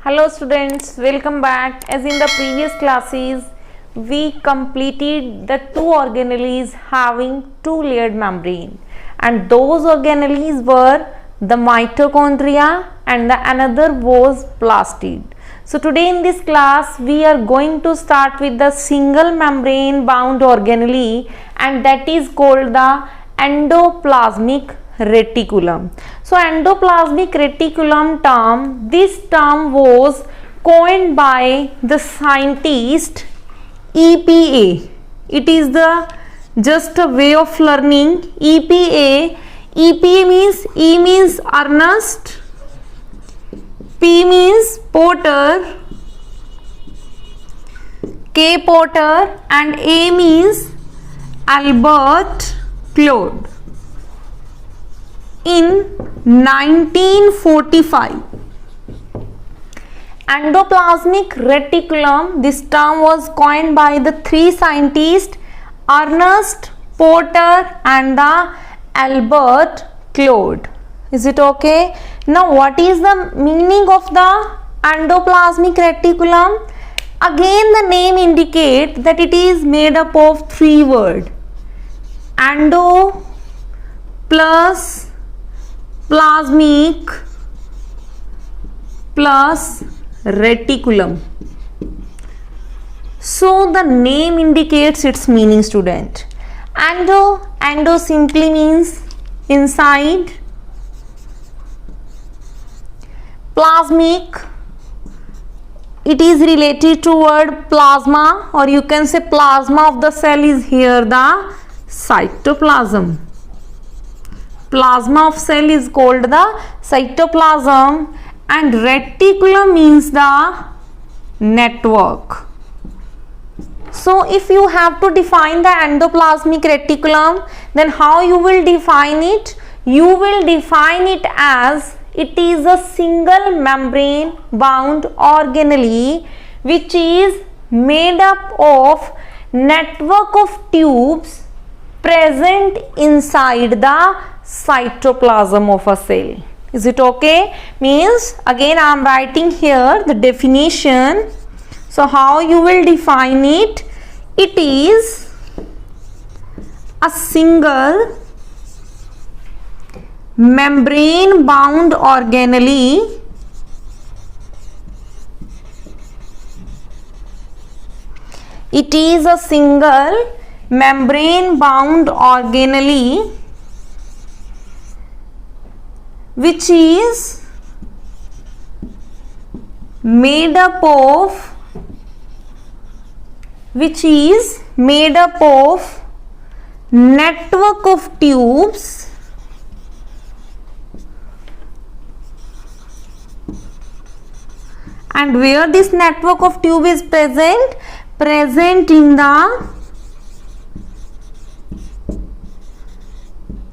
Hello students, welcome back. As in the previous classes, we completed the two organelles having two layered membrane, and those organelles were the mitochondria and the another was plastid. So today in this class we are going to start with the single membrane bound organelle, and that is called the endoplasmic reticulum. So endoplasmic reticulum term, this term was coined by the scientist EPA. It is the just a way of learning. EPA means E means Ernest, P means Porter, K Porter, and A means Albert Claude. In 1945, endoplasmic reticulum, this term was coined by the three scientists Ernest, Porter and the Albert Claude. Is it okay? Now what is the meaning of the endoplasmic reticulum? Again the name indicates that it is made up of three words: endo plus plasmic plus reticulum. So the name indicates its meaning, student. Endo simply means inside. Plasmic, it is related to word plasma, or you can say plasma of the cell is here the cytoplasm. Plasma of cell is called the cytoplasm, and reticulum means the network. So if you have to define the endoplasmic reticulum, then how you will define it? You will define it as it is a single membrane bound organelle which is made up of network of tubes present inside the cytoplasm of a cell. Is it okay? Means again I am writing here the definition. So how you will define it? It is a single membrane bound organelle it is a single membrane bound organelle which is made up of network of tubes and where this network of tube is present in the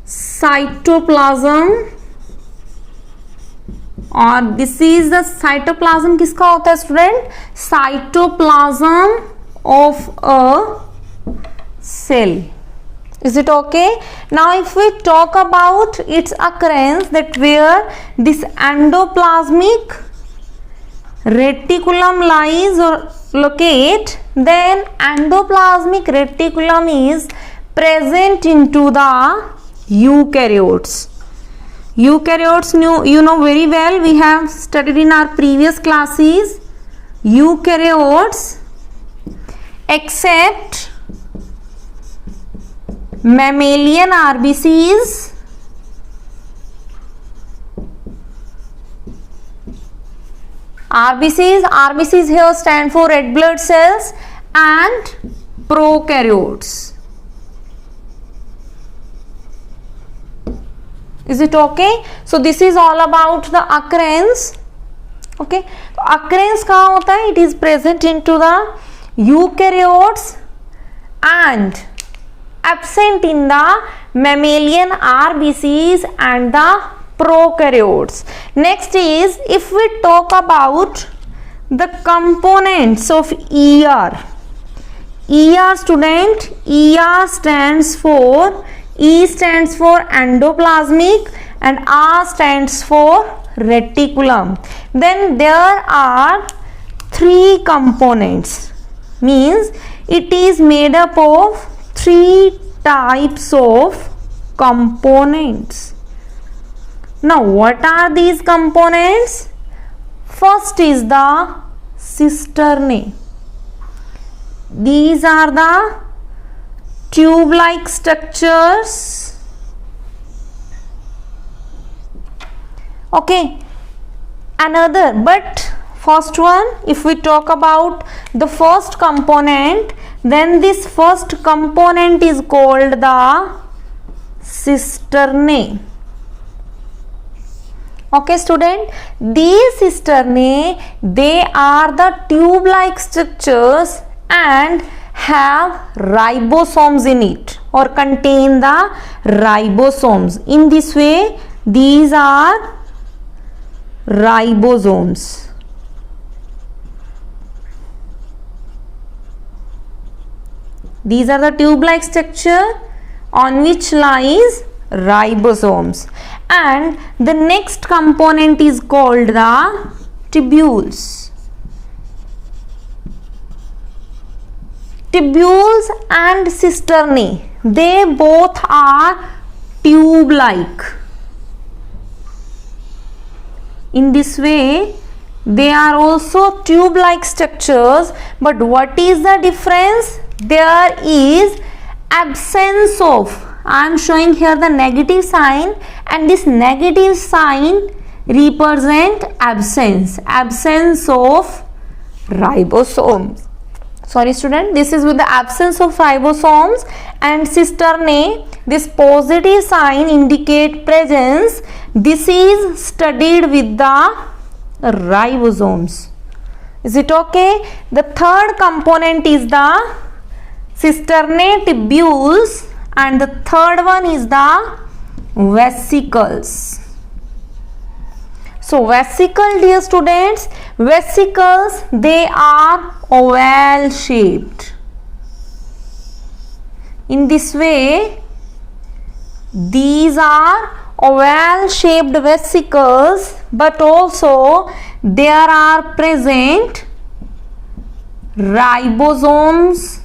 cytoplasm, और this is the cytoplasm किसका होता है student? Cytoplasm of a cell. Is it okay? Now if we talk about its occurrence, that where this endoplasmic reticulum lies or locate, then endoplasmic reticulum is present into the eukaryotes. Eukaryotes, you know very well, we have studied in our previous classes. Eukaryotes except mammalian RBCs, RBCs here stand for red blood cells, and prokaryotes. Is it okay? So this is all about the occurrence. Okay, occurrence कहाँ होता है? It is present into the eukaryotes and absent in the mammalian RBCs and the prokaryotes. Next is, if we talk about the components of ER student, ER stands for, E stands for endoplasmic and R stands for reticulum. Then there are three components, means it is made up of three types of components. Now what are these components? First is the cisternae. These are the tube-like structures. Okay, another, but first one, if we talk about the first component, then this first component is called the cisternae. Okay student, these cisternae, they are the tube-like structures and have ribosomes in it or contain the ribosomes. In this way, these are ribosomes. These are the tube-like structure on which lies ribosomes. And the next component is called the tubules. Tubules and cisternae, they both are tube-like. In this way, they are also tube-like structures, but what is the difference? There is absence of, I am showing here the negative sign, and this negative sign represent absence of ribosomes. Sorry student, this is with the absence of ribosomes, and cisternae, this positive sign indicate presence. This is studied with the ribosomes. Is it okay? The third component is the cisternae, tubules, and the third one is the vesicles. So vesicle, dear students, vesicles, they are oval shaped. In this way, these are oval shaped vesicles, but also there are present ribosomes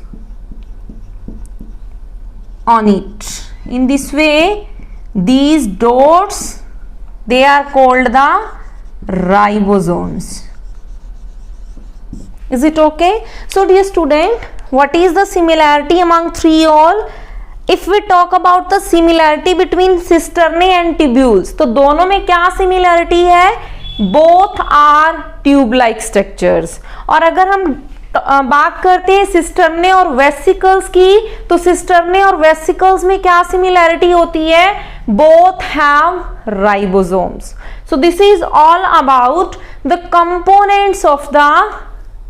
on it. In this way, these dots, they are called the ribosomes. Is it okay? So dear student, what is the similarity among three all? If we talk about the similarity between cisternae and tubules, तो दोनों में क्या similarity है? Both are tube-like structures. और अगर हम बात करते हैं सिस्टर्ने और वेसिकल्स की, तो सिस्टर्ने और वेसिकल्स में क्या सिमिलैरिटी होती है? Both have ribosomes. So this is all about the components of the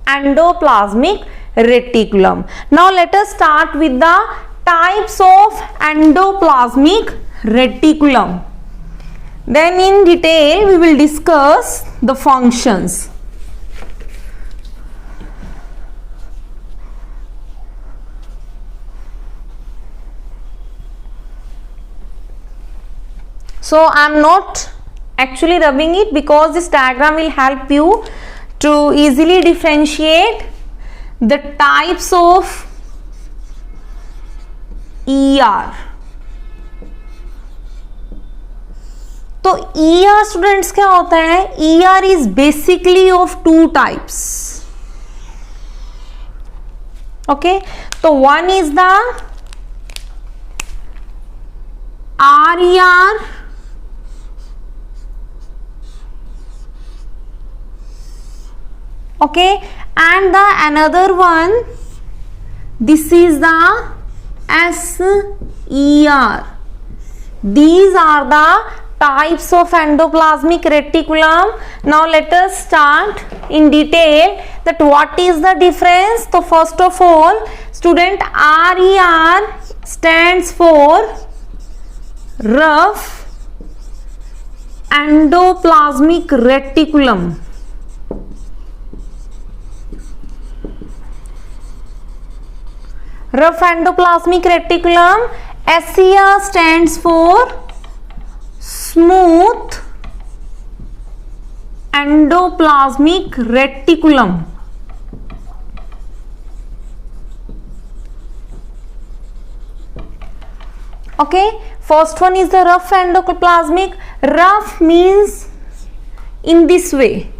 endoplasmic reticulum. Now let us start with the types of endoplasmic reticulum. Then in detail we will discuss the functions. So I am not actually rubbing it because this diagram will help you to easily differentiate the types of ER. तो ER students क्या होता है? ER is basically of two types. Okay, तो one is the RER. Okay, and the another one, this is the SER. These are the types of endoplasmic reticulum. Now let us start in detail that what is the difference. So first of all, student, RER stands for rough endoplasmic reticulum. Rough endoplasmic reticulum. SER stands for smooth endoplasmic reticulum. Okay, first one is the rough endoplasmic. Rough means in this way.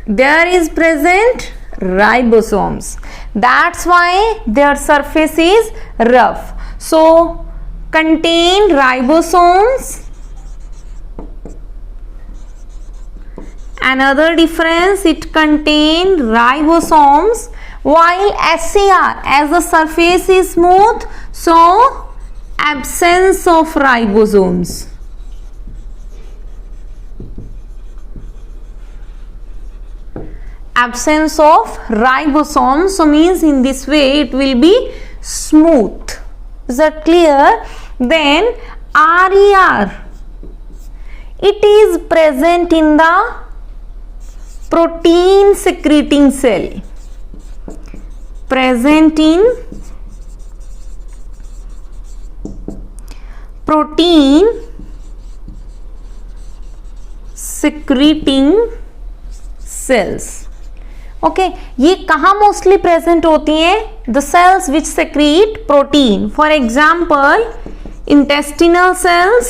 There is present ribosomes. That's why their surface is rough. So contain ribosomes. Another difference, it contain ribosomes, while SCR, as the surface is smooth, so absence of ribosomes. Absence of ribosomes, so means in this way it will be smooth. Is that clear? Then RER, it is present in the protein secreting cell. Present in protein secreting cells. Okay ये कहाँ mostly present होती हैं? The cells which secrete protein. For example intestinal cells,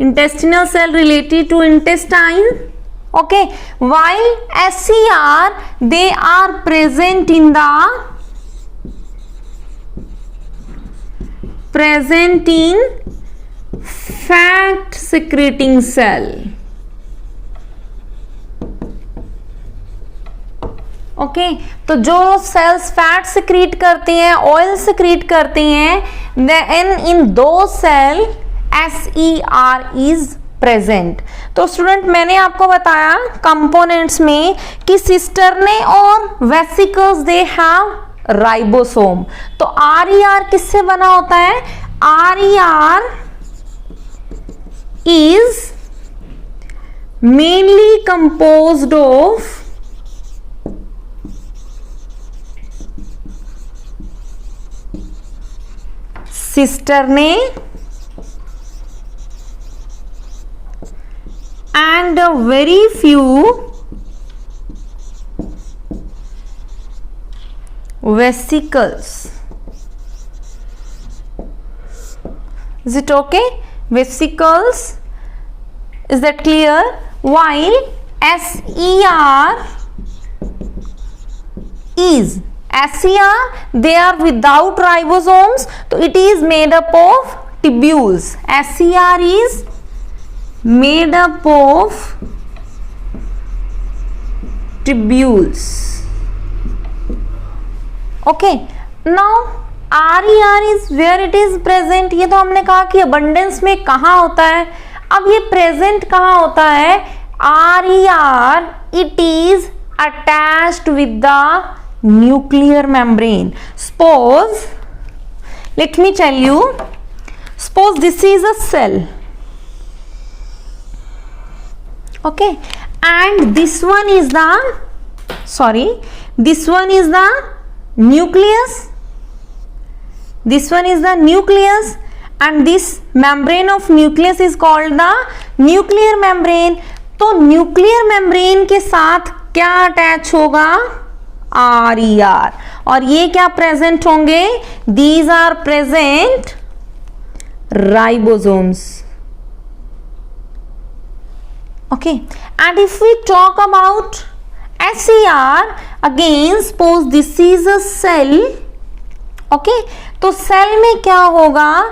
intestinal cell related to intestine. Okay, while SCR they are present in fat secreting cell. Okay, तो जो sales fat secrete करती हैं, oil secrete करती हैं, then in दो cell SER is present. तो student मैंने आपको बताया कंपोनेंट्स में कि सिस्टर्ने और वेसिकल्स दे हैव राइबोसोम. तो RER किससे बना होता है? RER is mainly composed of cisternae and a very few vesicles. Is it okay? Vesicles, is that clear? While SER they are without ribosomes, so it is made up of tubules. SER is made up of tubules. Okay, now RER is where it is present. ये तो हमने कहा कि abundance में कहाँ होता है. अब ये present कहाँ होता है? RER it is attached with the nuclear membrane. Suppose, let me tell you, suppose this is a cell. Okay, and this one is the nucleus. This one is the nucleus, and this membrane of nucleus is called the nuclear membrane. तो nuclear membrane के साथ क्या attach होगा? RER. और ये क्या present होंगे? These are present ribosomes. Okay, and if we talk about SER, again suppose this is a cell. Okay, तो सेल में क्या होगा?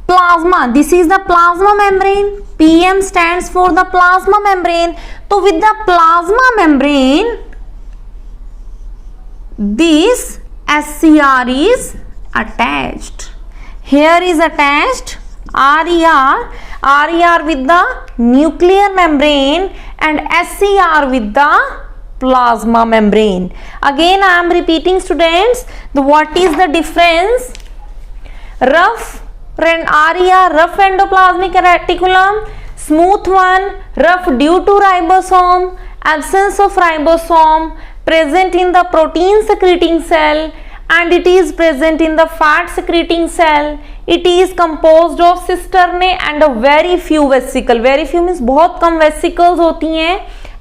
Plasma. This is the plasma membrane. PM stands for the plasma membrane. तो with the plasma membrane, this SCR is attached. Here is attached RER with the nuclear membrane and SCR with the plasma membrane. Again I am repeating students, what is the difference? RER, rough endoplasmic reticulum, smooth one, rough due to ribosome, absence of ribosome, present in the protein secreting cell, and it is present in the fat secreting cell. It is composed of cisternae and a very few vesicle. Very few means बहुत कम vesicles होती हैं.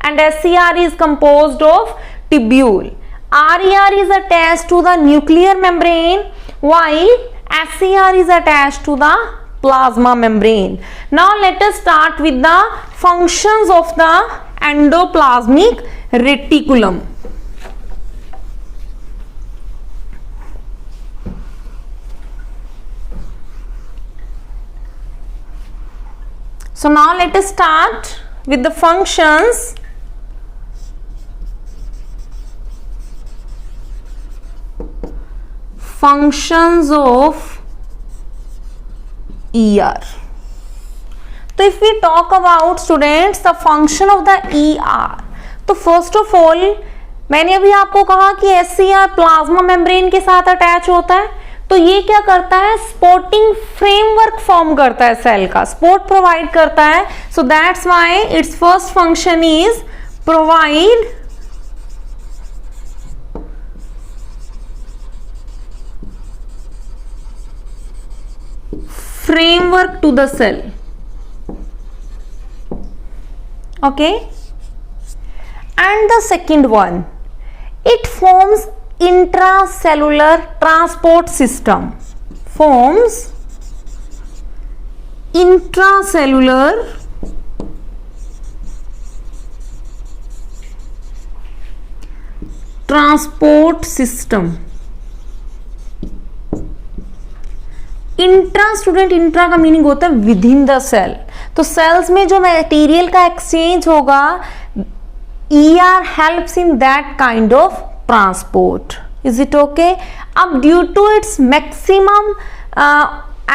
And SCR is composed of tubule. RER is attached to the nuclear membrane while SCR is attached to the plasma membrane. Now let us start with the functions of the endoplasmic reticulum. So now let us start with the functions. Functions of ER. So if we talk about students the function of the ER, तो first of all मैंने अभी आपको कहा कि SCR plasma membrane के साथ attach होता है. तो ये क्या करता है, स्पोर्टिंग फ्रेमवर्क फॉर्म करता है, सेल का सपोर्ट प्रोवाइड करता है. So that's why it's first function is provide framework to the cell. Okay, and the second one, it forms intracellular transport system. Forms intracellular transport system. Intra student, intra का meaning होता है within the cell. तो cells में जो material का exchange होगा, ER helps in that kind of transport. Is it okay? अब due to its maximum,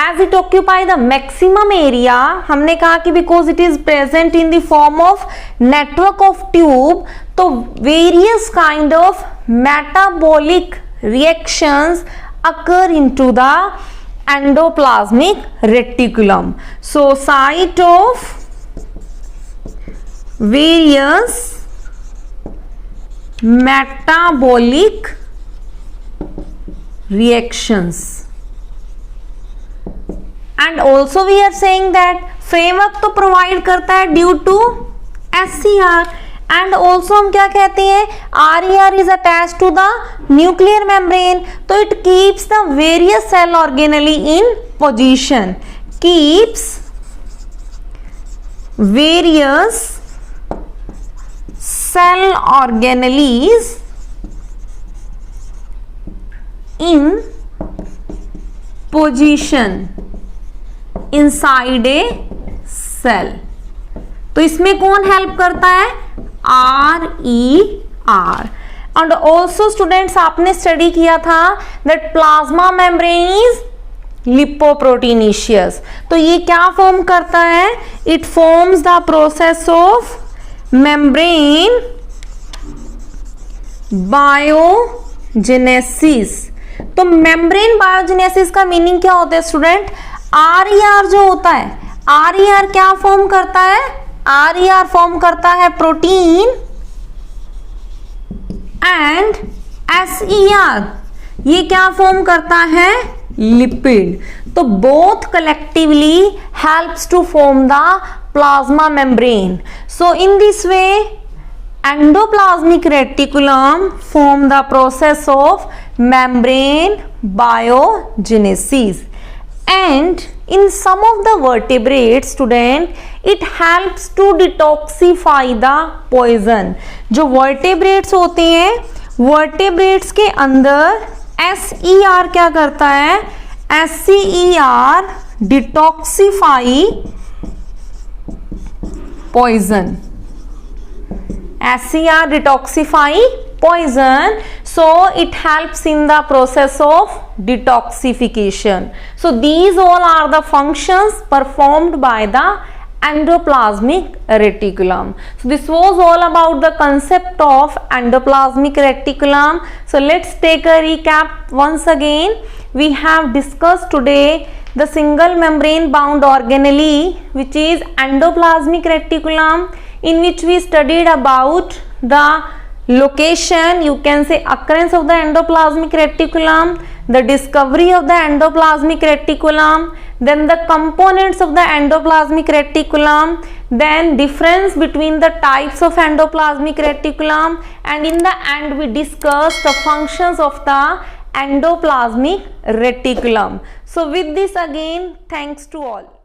as it occupy the maximum area, हमने कहा कि because it is present in the form of network of tube, तो various kind of metabolic reactions occur into the endoplasmic reticulum. So site of various metabolic reactions, and also we are saying that framework तो provide करता है due to SCR, and also हम क्या कहते हैं, RER is attached to the nuclear membrane, तो it keeps the various cell organelle in position, keeps various cell organelles in position inside a cell. तो इसमें कौन हेल्प करता है, RER. एंड ऑल्सो स्टूडेंट्स आपने स्टडी किया था दैट प्लाज्मा मेम्ब्रेन इज लिपोप्रोटीनेशियस. तो ये क्या फॉर्म करता है, it forms the process of membrane biogenesis. तो मेम्ब्रेन बायोजेनेसिस का मीनिंग क्या होता है स्टूडेंट, RER जो होता है, RER क्या फॉर्म करता है, RER फॉर्म करता है प्रोटीन, एंड SER ये क्या फॉर्म करता है, लिपिड. तो both collectively helps to form the plasma membrane. So in this way endoplasmic reticulum form the process of membrane biogenesis, and in some of the vertebrates student it helps to detoxify the poison. जो vertebrates होते हैं, vertebrates के अंदर SER क्या करता है, SCER detoxify poison. SCR detoxify poison, so it helps in the process of detoxification. So these all are the functions performed by the endoplasmic reticulum. So this was all about the concept of endoplasmic reticulum. So let's take a recap once again. We have discussed today the single membrane bound organelle, which is endoplasmic reticulum, in which we studied about the location, you can say occurrence of the endoplasmic reticulum, the discovery of the endoplasmic reticulum, then the components of the endoplasmic reticulum, then difference between the types of endoplasmic reticulum, and in the end we discuss the functions of the endoplasmic reticulum. So with this again, thanks to all.